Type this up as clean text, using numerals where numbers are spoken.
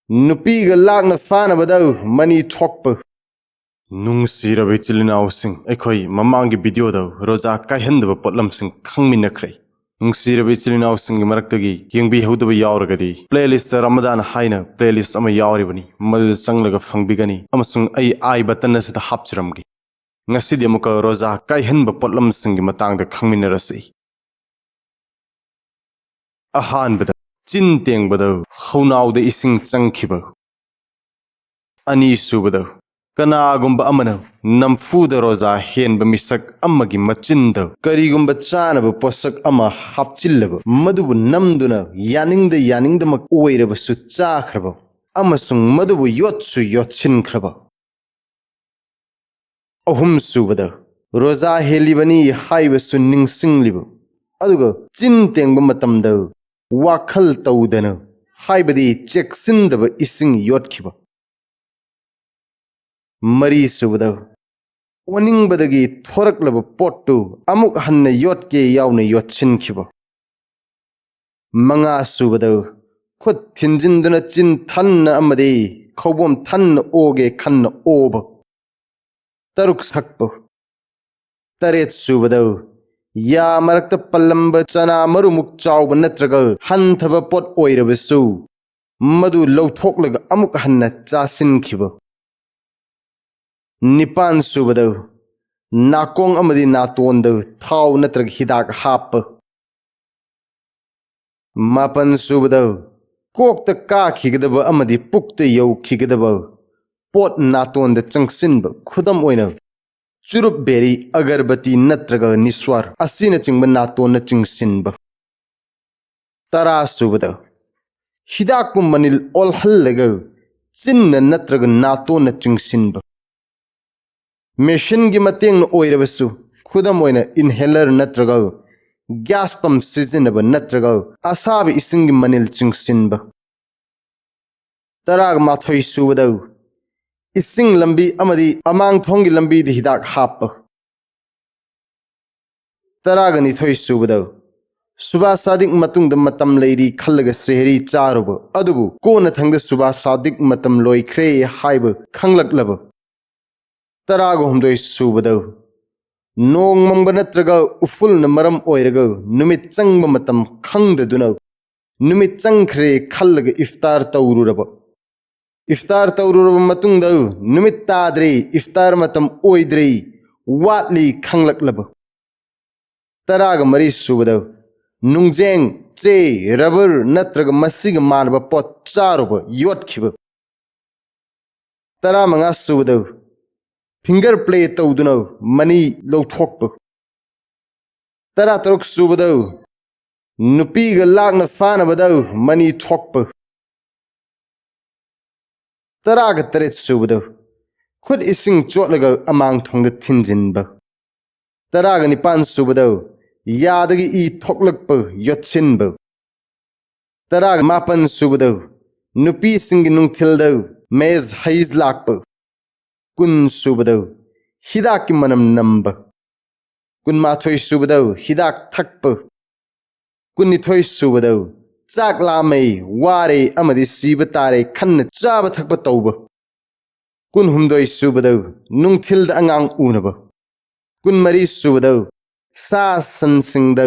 नुपीगा लाकना फानबदा money थोकप नुंगसिरब इचिलिनाउसिंग अखोई ममांगी वीडियोदा रोजा कायहंदब पोटलमसिंग खंगमिनख्रे नुंगसिरब इचिलिनाउसिंग मरक्तगी यंगबिहौदब यावरगदी playlist Ramadan हाइना playlist अमा यावरिबनी मदु संगलगा फंगबिगनी अमसुंग आई button असदा हापचिरमगी ngasidi amuka roza kaihanba potlamsing matangda khangminarasi ahanbada chinteng bada khaunawda ising changkhiba ani subada kanagumba amana namfuda roza henba misak amagi machinda karigumba chanaba posak ama hapchillaba madubu namduna yaningda mak oiraba su chakhraba amasung madubu yotsu yotchinkraba ahum subada roza helibani haiba sunning singlibu aduga chintengba matamda wakhal tawdana haibadi cheksindaba ising yotkhiba mari subada oning badagi thoraklaba pottu amuk hanna yotke yauna yotchinkhiba manga subada khut thinjinduna chin thanna amadi khobom thanna oge khanna oba taruk sakpa taret subada ya marakta palamba chana marumuk chawba natraga hanthaba pot oirabasu madu lawthoklaga amuk hanna chasin-khiba nipan subada nakong amadi natonda thaw natraga hidak happa mapan subada kokta kakhigdaba amadi pukta yaukhigdaba pot natonda changsinba khudam oina churup beri agarbati natraga niswar asina chingba natonna chingsinba tara subada hidak manil olhallaga chinna natraga natonna chingsinba machine gi mateng oirabasu khudam oina inhaler natraga gas pump sizinaba natraga asabi isingi manil chingsinba tarag mathoi subada ising lambi amadi amang thongi lambi di hidak happa taragani thoi subada suba sadik matungda matam leiri khallaga sehri charuba adubu kona thangda suba sadik matam loikhre haiba khanglaklaba tarago humdoi subada nong mangba natraga uful na maram oiraga numit changba matam khangdaduna numit changkhre khallaga iftar tawruraba iftar tawruraba matungda numit tadre iftar matam oidre watli khanglaklaba taraga mari subada nungjeng che rubber natraga masiga manaba pot charuba yotkhiba tara manga subada finger play tawduna mani lawthokpa tara taruk subada nupiga lakna fanabada mani thokpa taraga taret subada khud ising chotlaga amang thongda thinjinba taraga nipan subada yadagi i thoklakpa yotchinba taraga mapan subada nupi singi nungthilda mez haiz lakpa kun subada hidak ki manam namba kun mathoi subada hidak thakpa kun nithoi subada chak lamai ware amadi siba tare khanna chaba thakpa tawba kun humdoi subada nungthilda angang unaba kun mari subada sa san singda